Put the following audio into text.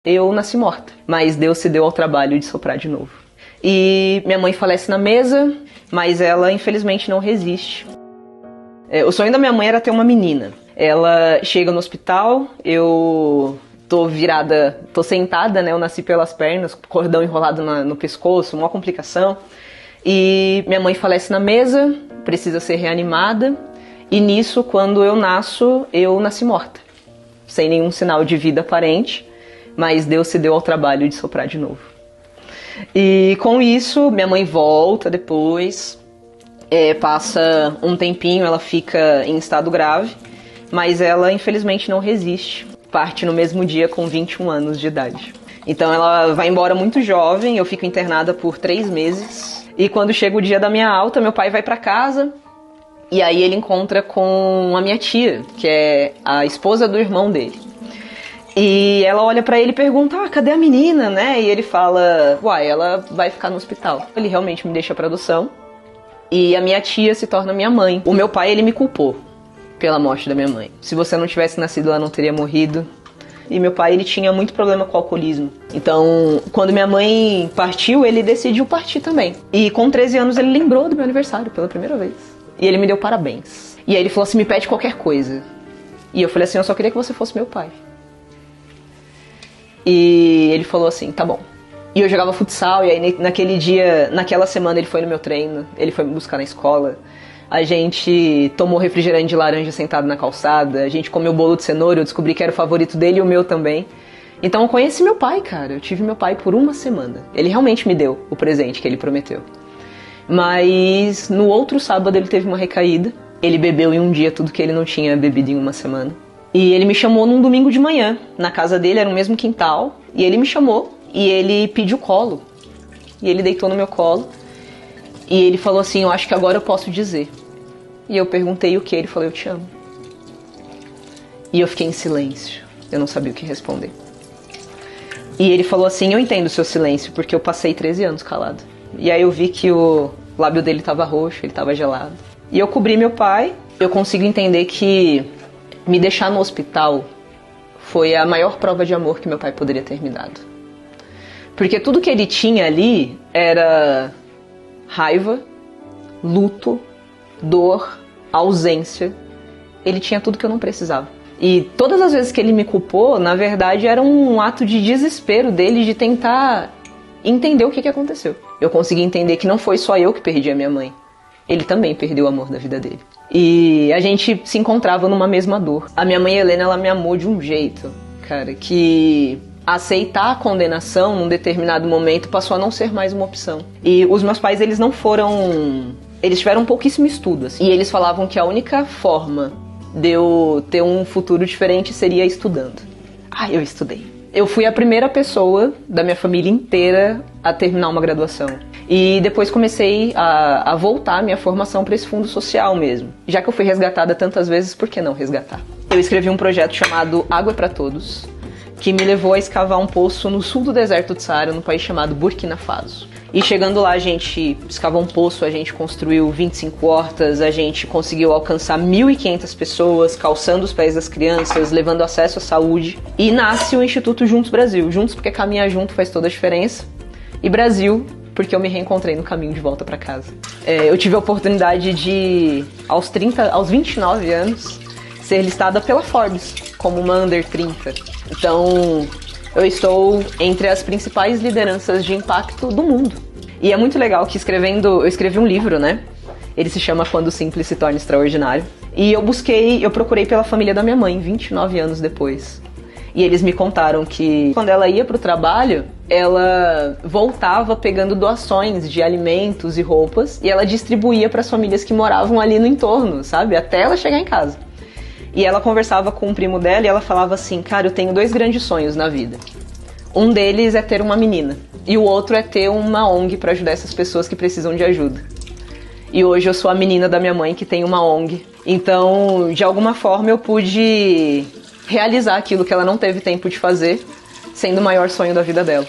Eu nasci morta, mas Deus se deu ao trabalho de soprar de novo. E minha mãe falece na mesa, mas ela infelizmente não resiste. O sonho da minha mãe era ter uma menina. Ela chega no hospital, eu tô sentada, né? Eu nasci pelas pernas, cordão enrolado no pescoço, uma complicação. E minha mãe falece na mesa, precisa ser reanimada. E nisso, quando eu nasci morta, sem nenhum sinal de vida aparente. Mas Deus se deu ao trabalho de soprar de novo. E com isso, minha mãe volta depois, passa um tempinho, ela fica em estado grave, mas ela infelizmente não resiste. Parte no mesmo dia com 21 anos de idade. Então ela vai embora muito jovem, eu fico internada por 3 meses. E quando chega o dia da minha alta, meu pai vai pra casa, e aí ele encontra com a minha tia, que é a esposa do irmão dele. E ela olha pra ele e pergunta, cadê a menina, né? E ele fala, ela vai ficar no hospital. Ele realmente me deixa pra adoção. E a minha tia se torna minha mãe. O meu pai, ele me culpou pela morte da minha mãe. Se você não tivesse nascido, ela não teria morrido. E meu pai, ele tinha muito problema com o alcoolismo. Então, quando minha mãe partiu, ele decidiu partir também. E com 13 anos, ele lembrou do meu aniversário pela primeira vez. E ele me deu parabéns. E aí ele falou assim, me pede qualquer coisa. E eu falei assim, eu só queria que você fosse meu pai. E ele falou assim, tá bom. E eu jogava futsal, e aí naquele dia, naquela semana ele foi no meu treino, ele foi me buscar na escola. A gente tomou refrigerante de laranja sentado na calçada, a gente comeu bolo de cenoura, eu descobri que era o favorito dele e o meu também. Então eu conheci meu pai, cara, eu tive meu pai por uma semana. Ele realmente me deu o presente que ele prometeu. Mas no outro sábado ele teve uma recaída, ele bebeu em um dia tudo que ele não tinha bebido em uma semana. E ele me chamou num domingo de manhã, na casa dele, era o mesmo quintal, e ele me chamou, e ele pediu colo. E ele deitou no meu colo, e ele falou assim, eu acho que agora eu posso dizer. E eu perguntei o que, ele falou, eu te amo. E eu fiquei em silêncio, eu não sabia o que responder. E ele falou assim, eu entendo o seu silêncio, porque eu passei 13 anos calado. E aí eu vi que o lábio dele estava roxo, ele estava gelado. E eu cobri meu pai, eu consigo entender que me deixar no hospital foi a maior prova de amor que meu pai poderia ter me dado. Porque tudo que ele tinha ali era raiva, luto, dor, ausência. Ele tinha tudo que eu não precisava. E todas as vezes que ele me culpou, na verdade, era um ato de desespero dele de tentar entender o que aconteceu. Eu consegui entender que não foi só eu que perdi a minha mãe. Ele também perdeu o amor da vida dele. E a gente se encontrava numa mesma dor. A minha mãe Helena, ela me amou de um jeito, cara, que aceitar a condenação num determinado momento passou a não ser mais uma opção. E os meus pais, eles não foram... Eles tiveram pouquíssimo estudo, assim. E eles falavam que a única forma de eu ter um futuro diferente seria estudando. Eu estudei. Eu fui a primeira pessoa da minha família inteira a terminar uma graduação. E depois comecei a voltar a minha formação para esse fundo social mesmo. Já que eu fui resgatada tantas vezes, por que não resgatar? Eu escrevi um projeto chamado Água para Todos, que me levou a escavar um poço no sul do deserto do Saara, num país chamado Burkina Faso. E chegando lá, a gente escavou um poço, a gente construiu 25 hortas, a gente conseguiu alcançar 1.500 pessoas, calçando os pés das crianças, levando acesso à saúde. E nasce o Instituto Juntos Brasil. Juntos porque caminhar junto faz toda a diferença. E Brasil porque eu me reencontrei no caminho de volta para casa. Eu tive a oportunidade de, aos 29 anos, ser listada pela Forbes como uma Under 30. Então, eu estou entre as principais lideranças de impacto do mundo. E é muito legal que eu escrevi um livro, né? Ele se chama Quando o Simples se Torna Extraordinário. E eu procurei pela família da minha mãe, 29 anos depois. E eles me contaram que quando ela ia pro trabalho, ela voltava pegando doações de alimentos e roupas e ela distribuía para as famílias que moravam ali no entorno, sabe? Até ela chegar em casa. E ela conversava com um primo dela e ela falava assim, cara, eu tenho 2 grandes sonhos na vida. Um deles é ter uma menina e o outro é ter uma ONG para ajudar essas pessoas que precisam de ajuda. E hoje eu sou a menina da minha mãe que tem uma ONG. Então, de alguma forma, eu pude realizar aquilo que ela não teve tempo de fazer, sendo o maior sonho da vida dela.